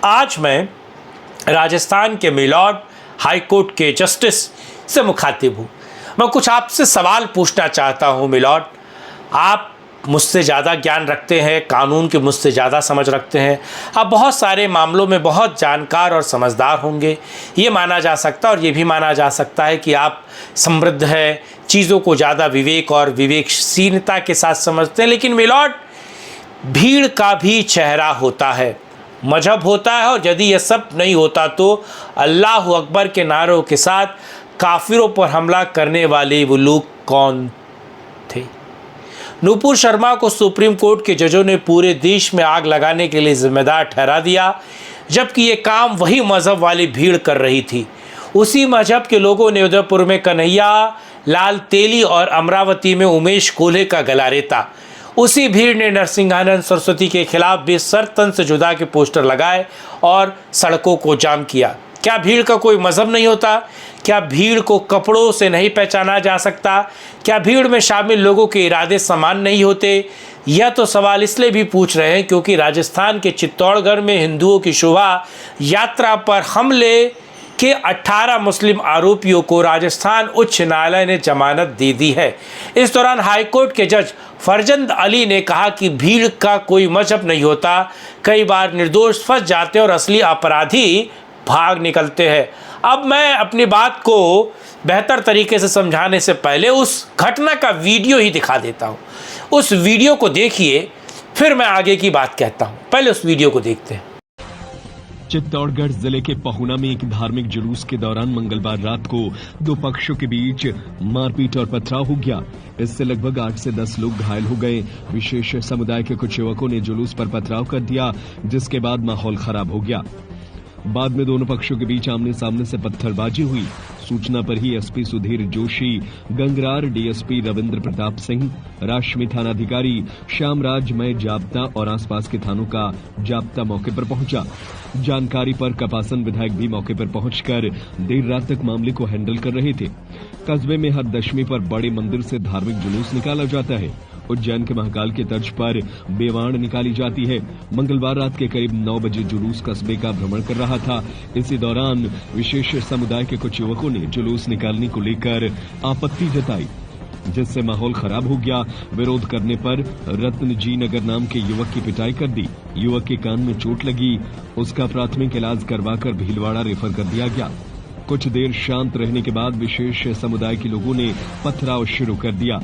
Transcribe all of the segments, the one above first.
आज मैं राजस्थान के मिलॉर्ड हाई कोर्ट के जस्टिस से मुखातिब हूँ। मैं कुछ आपसे सवाल पूछना चाहता हूँ मिलॉर्ड। आप मुझसे ज़्यादा ज्ञान रखते हैं, कानून की मुझसे ज़्यादा समझ रखते हैं, आप बहुत सारे मामलों में बहुत जानकार और समझदार होंगे, ये माना जा सकता है। और ये भी माना जा सकता है कि आप समृद्ध हैं, चीज़ों को ज़्यादा विवेक और विवेकशीलता के साथ समझते हैं। लेकिन मिलॉर्ड, भीड़ का भी चेहरा होता है, मजहब होता है, और यदि यह सब नहीं होता तो अल्लाह अकबर के नारों के साथ काफिरों पर हमला करने वाले वो लोग कौन थे? नूपुर शर्मा को सुप्रीम कोर्ट के जजों ने पूरे देश में आग लगाने के लिए जिम्मेदार ठहरा दिया, जबकि ये काम वही मजहब वाली भीड़ कर रही थी। उसी मजहब के लोगों ने उदयपुर में कन्हैया लाल तेली और अमरावती में उमेश कोल्हे का गला रेता। उसी भीड़ ने नरसिंहानंद सरस्वती के खिलाफ भी सर तन से जुदा के पोस्टर लगाए और सड़कों को जाम किया। क्या भीड़ का कोई मजहब नहीं होता? क्या भीड़ को कपड़ों से नहीं पहचाना जा सकता? क्या भीड़ में शामिल लोगों के इरादे समान नहीं होते? यह तो सवाल इसलिए भी पूछ रहे हैं क्योंकि राजस्थान के चित्तौड़गढ़ में हिंदुओं की शोभा यात्रा पर हमले के 18 मुस्लिम आरोपियों को राजस्थान उच्च न्यायालय ने जमानत दे दी है। इस दौरान हाईकोर्ट के जज फरजंद अली ने कहा कि भीड़ का कोई मजहब नहीं होता, कई बार निर्दोष फंस जाते हैं और असली अपराधी भाग निकलते हैं। अब मैं अपनी बात को बेहतर तरीके से समझाने से पहले उस घटना का वीडियो ही दिखा देता हूँ। उस वीडियो को देखिए, फिर मैं आगे की बात कहता हूँ। पहले उस वीडियो को देखते हैं। चित्तौड़गढ़ जिले के पहुना में एक धार्मिक जुलूस के दौरान मंगलवार रात को दो पक्षों के बीच मारपीट और पथराव हो गया। इससे लगभग 8 से 10 लोग घायल हो गए। विशेष समुदाय के कुछ युवकों ने जुलूस पर पथराव कर दिया, जिसके बाद माहौल खराब हो गया। बाद में दोनों पक्षों के बीच आमने सामने से पत्थरबाजी हुई। सूचना पर ही एसपी सुधीर जोशी, गंगरार डीएसपी रविंद्र प्रताप सिंह, राशमी थानाधिकारी श्यामराज मय जाप्ता और आसपास के थानों का जाप्ता मौके पर पहुंचा। जानकारी पर कपासन विधायक भी मौके पर पहुंचकर देर रात तक मामले को हैंडल कर रहे थे। कस्बे में हर दशमी पर बड़े मंदिर से धार्मिक जुलूस निकाला जाता है। उज्जैन के महाकाल के तर्ज पर बेवाण निकाली जाती है। मंगलवार रात के करीब 9 बजे जुलूस कस्बे का भ्रमण कर रहा था। इसी दौरान विशेष समुदाय के कुछ युवकों ने जुलूस निकालने को लेकर आपत्ति जताई, जिससे माहौल खराब हो गया। विरोध करने पर रत्न जी नगर नाम के युवक की पिटाई कर दी। युवक के कान में चोट लगी, उसका प्राथमिक इलाज करवाकर भीलवाड़ा रेफर कर दिया गया। कुछ देर शांत रहने के बाद विशेष समुदाय के लोगों ने पथराव शुरू कर दिया।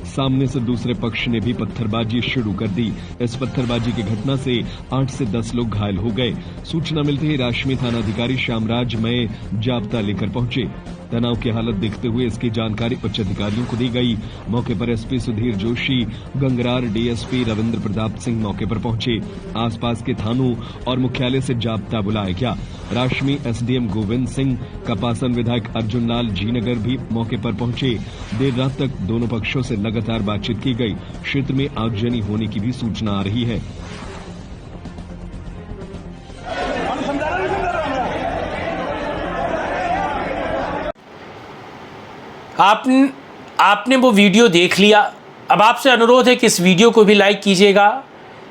सामने से दूसरे पक्ष ने भी पत्थरबाजी शुरू कर दी। इस पत्थरबाजी की घटना से 8 से 10 लोग घायल हो गए। सूचना मिलते ही राशमी थानाधिकारी श्यामराज मय जाप्ता लेकर पहुंचे। तनाव की हालत देखते हुए इसकी जानकारी उच्च अधिकारियों को दी गई। मौके पर एसपी सुधीर जोशी, गंगरार डीएसपी रविंद्र प्रताप सिंह मौके पर पहुंचे। आसपास के थानों और मुख्यालय से जाप्ता बुलाया गया। राशमी एसडीएम गोविंद सिंह, कपासन विधायक अर्जुन लाल जीनगर भी मौके पर पहुंचे। देर रात तक दोनों पक्षों से लगातार बातचीत की गई। क्षेत्र में आगजनी होने की भी सूचना आ रही है। आपने वो वीडियो देख लिया। अब आपसे अनुरोध है कि इस वीडियो को भी लाइक कीजिएगा,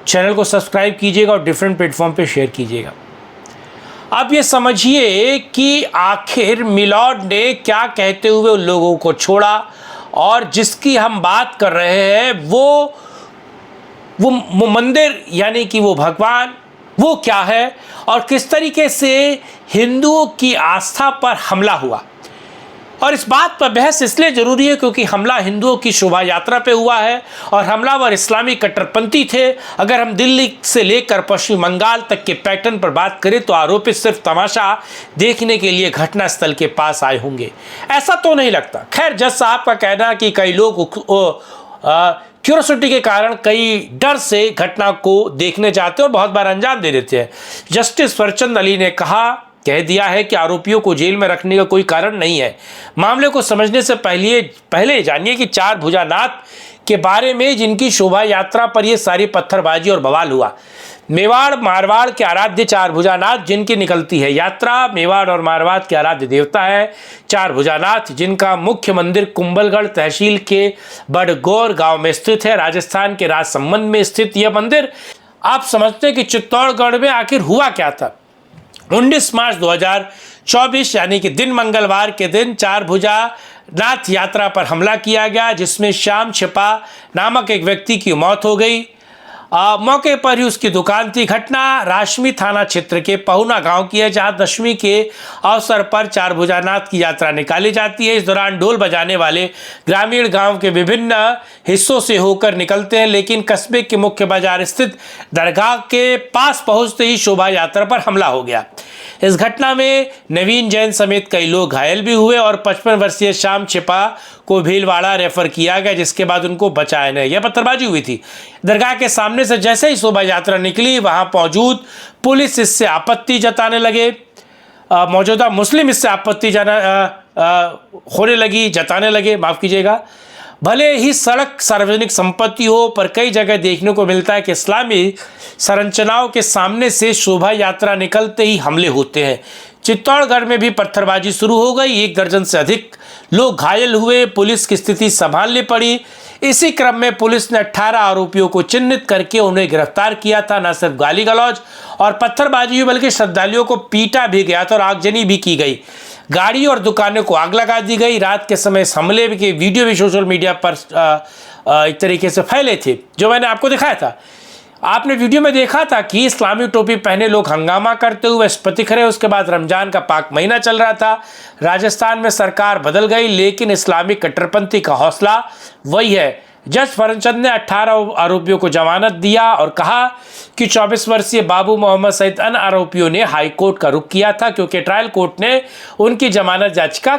चैनल को सब्सक्राइब कीजिएगा और डिफरेंट प्लेटफॉर्म पे शेयर कीजिएगा। अब ये समझिए कि आखिर मिलॉर्ड ने क्या कहते हुए उन लोगों को छोड़ा, और जिसकी हम बात कर रहे हैं वो मंदिर यानी कि वो भगवान वो क्या है, और किस तरीके से हिंदुओं की आस्था पर हमला हुआ। और इस बात पर बहस इसलिए जरूरी है क्योंकि हमला हिंदुओं की शोभा यात्रा पे हुआ है और हमलावर इस्लामी कट्टरपंथी थे। अगर हम दिल्ली से लेकर पश्चिम बंगाल तक के पैटर्न पर बात करें तो आरोपी सिर्फ तमाशा देखने के लिए घटनास्थल के पास आए होंगे, ऐसा तो नहीं लगता। खैर, जज साहब का कहना है कि कई लोग क्यूरोसिटी के कारण, कई डर से घटना को देखने जाते हैं और बहुत बार अंजाम दे देते हैं। जस्टिस फरचंद अली ने कह दिया है कि आरोपियों को जेल में रखने का कोई कारण नहीं है। मामले को समझने से पहले जानिए कि चार भुजानाथ के बारे में, जिनकी शोभा यात्रा पर यह सारी पत्थरबाजी और बवाल हुआ। मेवाड़ मारवाड़ के आराध्य चार भुजानाथ, जिनकी निकलती है यात्रा। मेवाड़ और मारवाड़ के आराध्य देवता है चार भुजानाथ, जिनका मुख्य मंदिर कुंभलगढ़ तहसील के बड़गौर गांव में स्थित है। राजस्थान के राजसमंद में स्थित यह मंदिर। आप समझते हैं कि चित्तौड़गढ़ में आखिर हुआ क्या था। 19 मार्च 2024 यानी कि दिन मंगलवार के दिन चारभुजा नाथ यात्रा पर हमला किया गया, जिसमें श्याम छिपा नामक एक व्यक्ति की मौत हो गई। मौके पर ही उसकी दुकान थी। घटना राशमी थाना क्षेत्र के पहुना गांव की है, जहां दशमी के अवसर पर चारभुजा नाथ की यात्रा निकाली जाती है। इस दौरान ढोल बजाने वाले ग्रामीण गांव के विभिन्न हिस्सों से होकर निकलते हैं, लेकिन कस्बे के मुख्य बाजार स्थित दरगाह के पास पहुंचते ही शोभा यात्रा पर हमला हो गया। इस घटना में नवीन जैन समेत कई लोग घायल भी हुए और 55 वर्षीय श्याम छिपा को भीलवाड़ा रेफर किया गया, जिसके बाद उनको बचाया नहीं। यह पत्थरबाजी हुई थी। दरगाह के सामने से जैसे ही शोभा यात्रा निकली, वहां मौजूद पुलिस इससे आपत्ति जताने लगे। मौजूदा मुस्लिम इससे आपत्ति जताने लगे, माफ कीजिएगा। भले ही सड़क सार्वजनिक संपत्ति हो, पर कई जगह देखने को मिलता है कि इस्लामी संरचनाओं के सामने से शोभा यात्रा निकलते ही हमले होते हैं। चित्तौड़गढ़ में भी पत्थरबाजी शुरू हो गई। 1 दर्जन से अधिक लोग घायल हुए। पुलिस की स्थिति संभालनी पड़ी। इसी क्रम में पुलिस ने 18 आरोपियों को चिन्हित करके उन्हें गिरफ्तार किया था। न सिर्फ गाली गलौज और पत्थरबाजी हुई, बल्कि श्रद्धालुओं को पीटा भी गया था और आगजनी भी की गई। गाड़ी और दुकानों को आग लगा दी गई। रात के समय इस हमले के वीडियो भी सोशल मीडिया पर एक तरीके से फैले थे, जो मैंने आपको दिखाया था। आपने वीडियो में देखा था कि इस्लामी टोपी पहने लोग हंगामा करते हुए प्रतिक रहे। उसके बाद रमजान का पाक महीना चल रहा था। राजस्थान में सरकार बदल गई, लेकिन इस्लामी कट्टरपंथी का हौसला वही है। जज फरचंद ने 18 आरोपियों को जमानत दिया और कहा कि 24 वर्षीय बाबू मोहम्मद सहित अन्य आरोपियों ने हाईकोर्ट का रुख किया था, क्योंकि ट्रायल कोर्ट ने उनकी जमानत याचिका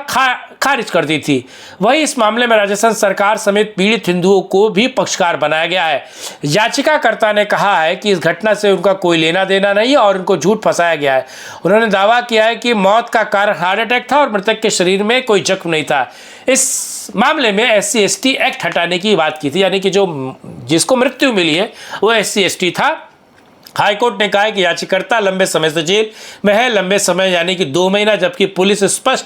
खारिज कर दी थी। वहीं इस मामले में राजस्थान सरकार समेत पीड़ित हिंदुओं को भी पक्षकार बनाया गया है। याचिकाकर्ता ने कहा है कि इस घटना से उनका कोई लेना देना नहीं है और उनको झूठ फंसाया गया है। उन्होंने दावा किया है कि मौत का कारण हार्ट अटैक था और मृतक के शरीर में कोई जख्म नहीं था। इस मामले में SC/ST एक्ट हटाने की बात की थी, यानी कि जिसको मृत्यु मिली है वो SC/ST था। हाईकोर्ट ने कहा है कि याचिकाकर्ता लंबे समय से जेल में है, लंबे समय यानी कि 2 महीना, जबकि पुलिस स्पष्ट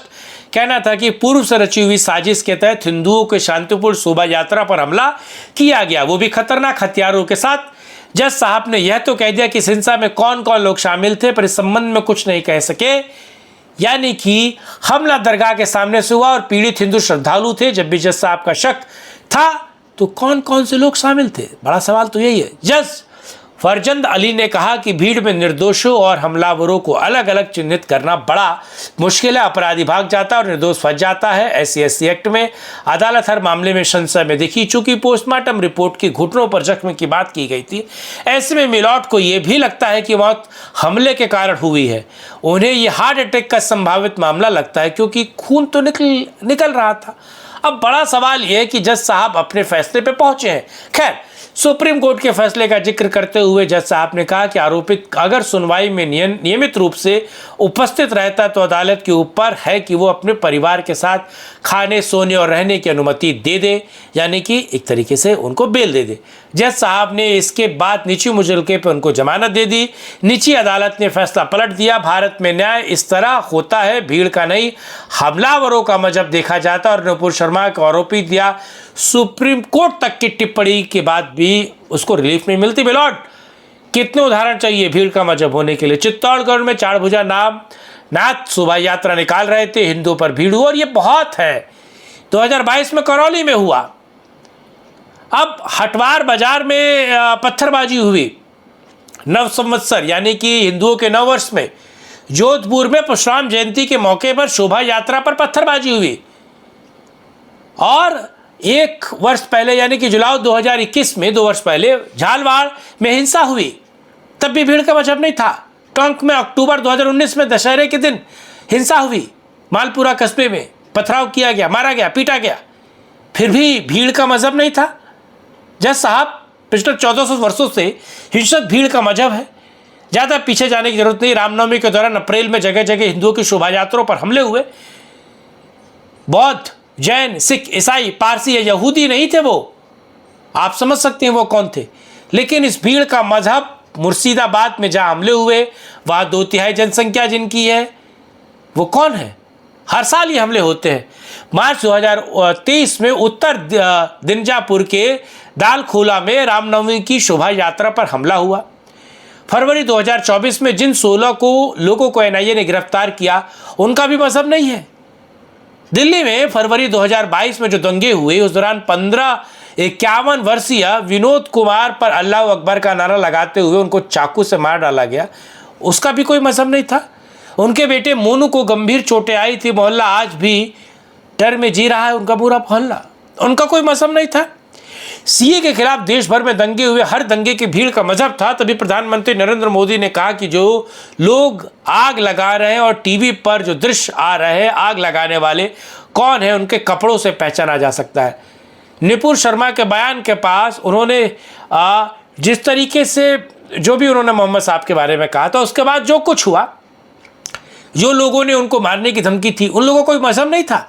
कहना था कि पूर्व से रची हुई साजिश के तहत हिंदुओं के शांतिपूर्ण शोभा यात्रा पर हमला किया गया, वो भी खतरनाक हथियारों के साथ। जज साहब ने यह तो कह दिया कि इस हिंसा में कौन कौन लोग शामिल थे, पर इस संबंध में कुछ नहीं कह सके। यानी कि हमला दरगाह के सामने से हुआ और पीड़ित हिंदू श्रद्धालु थे। जब भी जज साहब का शक था तो कौन कौन से लोग शामिल थे, बड़ा सवाल तो यही है। जज फरजंद अली ने कहा कि भीड़ में निर्दोषों और हमलावरों को अलग अलग चिन्हित करना बड़ा मुश्किल है। अपराधी भाग जाता है और निर्दोष फंस जाता है। SC/ST एक्ट में अदालत हर मामले में संशय में देखी। चूंकि पोस्टमार्टम रिपोर्ट की घुटनों पर जख्म की बात की गई थी, ऐसे में मिलॉट को यह भी लगता है कि मौत हमले के कारण हुई है। उन्हें यह हार्ट अटैक का संभावित मामला लगता है, क्योंकि खून तो निकल रहा था। अब बड़ा सवाल यह है कि जज साहब अपने फैसले पे पहुंचे हैं। खैर, सुप्रीम कोर्ट के फैसले का जिक्र करते हुए जज साहब ने कहा कि आरोपित अगर सुनवाई में नियमित रूप से उपस्थित रहता तो अदालत के ऊपर है कि वो अपने परिवार के साथ खाने, सोने और रहने की अनुमति दे दे, यानी कि एक तरीके से उनको बेल दे दे। जज साहब ने इसके बाद निजी मुचलके पर उनको जमानत दे दी। निजी अदालत ने फैसला पलट दिया। भारत में न्याय इस तरह होता है, भीड़ का नहीं, हमलावरों का मजहब देखा जाता। और नुपुर शर्मा को आरोपी दिया। सुप्रीम कोर्ट तक की टिप्पणी के बाद भी उसको रिलीफ नहीं मिलती। बिलॉट, कितने उदाहरण चाहिए भीड़ का मजहब होने के लिए। चित्तौड़गढ़ में चारभुजा नाथ शोभा यात्रा निकाल रहे थे, हिंदुओं पर भीड़ हुआ और ये बहुत है। 2022 में करौली में हुआ। अब हटवार बाजार में पत्थरबाजी हुई। नव संवत्सर यानी कि हिंदुओं के नव वर्ष में जोधपुर में परशुराम जयंती के मौके पर शोभा यात्रा पर पत्थरबाजी हुई। और 1 वर्ष पहले यानी कि जुलाई 2021 में 2 वर्ष पहले झालवाड़ में हिंसा हुई, तब भी भीड़ का मजहब नहीं था। टोंक में अक्टूबर 2019 में दशहरे के दिन हिंसा हुई। मालपुरा कस्बे में पथराव किया गया, मारा गया, पीटा गया, फिर भी भीड़ का मजहब नहीं था। जज साहब, पिछले 1400 वर्षों से हिंसक भीड़ का मजहब है। ज़्यादा पीछे जाने की जरूरत नहीं। रामनवमी के दौरान अप्रैल में जगह जगह हिंदुओं की शोभा यात्राओं पर हमले हुए। बौद्ध, जैन, सिख, ईसाई, पारसी या यहूदी नहीं थे वो, आप समझ सकते हैं वो कौन थे। लेकिन इस भीड़ का मजहब, मुर्शिदाबाद में जहाँ हमले हुए वहाँ 2/3 जनसंख्या जिनकी है, वो कौन है? हर साल ये हमले होते हैं। मार्च 2023 में उत्तर दिंजापुर के दालखोला में रामनवमी की शोभा यात्रा पर हमला हुआ। फरवरी 2024 में जिन 16 लोगों को एनआईए ने गिरफ्तार किया उनका भी मजहब नहीं है। दिल्ली में फरवरी 2022 में जो दंगे हुए उस दौरान 51 वर्षीय विनोद कुमार पर अल्लाह अकबर का नारा लगाते हुए उनको चाकू से मार डाला गया, उसका भी कोई मजहब नहीं था। उनके बेटे मोनू को गंभीर चोटें आई थी, मोहल्ला आज भी डर में जी रहा है, उनका पूरा मोहल्ला, उनका कोई मजहब नहीं था। सीए के खिलाफ देश भर में दंगे हुए, हर दंगे की भीड़ का मजहब था। तभी प्रधानमंत्री नरेंद्र मोदी ने कहा कि जो लोग आग लगा रहे हैं और टीवी पर जो दृश्य आ रहे हैं, आग लगाने वाले कौन है, उनके कपड़ों से पहचाना जा सकता है। निपुर शर्मा के बयान के पास उन्होंने जिस तरीके से जो भी उन्होंने मोहम्मद साहब के बारे में कहा था, उसके बाद जो कुछ हुआ, जो लोगों ने उनको मारने की धमकी थी, उन लोगों को कोई मजहब नहीं था।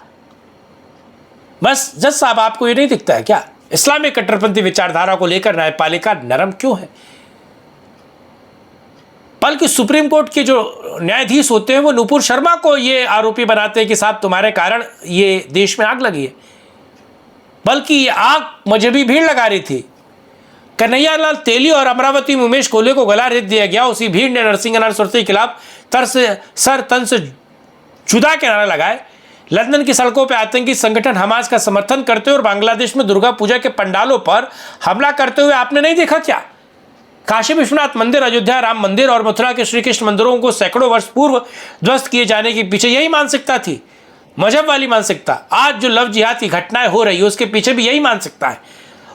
बस जज साहब, आपको ये नहीं दिखता है क्या इस्लामिक कट्टरपंथी विचारधारा को लेकर न्यायपालिका नरम क्यों है? बल्कि सुप्रीम कोर्ट के जो न्यायाधीश होते हैं वो नुपुर शर्मा को ये आरोपी बनाते हैं कि साहब तुम्हारे कारण ये देश में आग लगी है। बल्कि ये आग मजहबी भीड़ लगा रही थी। कन्हैयालाल तेली और अमरावती में उमेश कोल्हे को गला रेत दिया गया। उसी भीड़ ने नरसिंह सरस्वती के खिलाफ सर तन से जुदा के नारे लगाए। लंदन की सड़कों पर आतंकी संगठन हमास का समर्थन करते हुए और बांग्लादेश में दुर्गा पूजा के पंडालों पर हमला करते हुए आपने नहीं देखा क्या? काशी विश्वनाथ मंदिर, अयोध्या राम मंदिर और मथुरा के श्री कृष्ण मंदिरों को सैकड़ों वर्ष पूर्व ध्वस्त किए जाने के पीछे यही मानसिकता थी, मजहब वाली मानसिकता। आज जो लव जिहाद की घटनाएं हो रही है उसके पीछे भी यही मानसिकता है।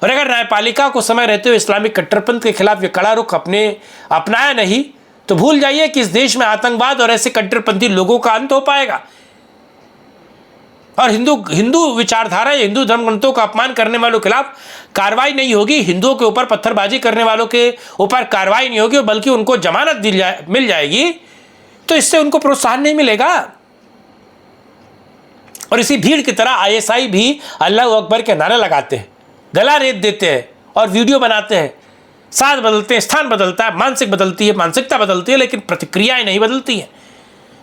और अगर न्यायपालिका को समय रहते हुए इस्लामिक कट्टरपंथ के खिलाफ ये कड़ा रुख अपनाया नहीं तो भूल जाइए कि इस देश में आतंकवाद और ऐसे कट्टरपंथी लोगों का अंत हो पाएगा। और हिंदू विचारधारा या हिंदू धर्म ग्रंथों का अपमान करने वालों के खिलाफ कार्रवाई नहीं होगी, हिंदुओं के ऊपर पत्थरबाजी करने वालों के ऊपर कार्रवाई नहीं होगी, बल्कि उनको जमानत मिल जाएगी, तो इससे उनको प्रोत्साहन नहीं मिलेगा। और इसी भीड़ की तरह आईएसआई भी अल्लाह अकबर के नारे लगाते हैं, गला रेत देते हैं और वीडियो बनाते हैं। साथ बदलते हैं, स्थान बदलता है, मानसिकता बदलती है, लेकिन प्रतिक्रियाएं नहीं बदलती हैं।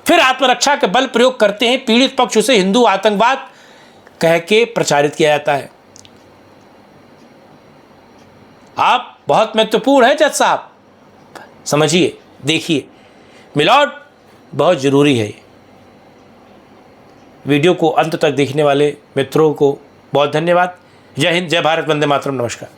फिर आत्मरक्षा के बल प्रयोग करते हैं। पीड़ित पक्ष उसे हिंदू आतंकवाद कह के प्रचारित किया जाता है। आप बहुत महत्वपूर्ण है जज साहब, समझिए, देखिए। मिलॉर्ड बहुत जरूरी है। वीडियो को अंत तक देखने वाले मित्रों को बहुत धन्यवाद। जय हिंद, जय भारत, वंदे मातरम, नमस्कार।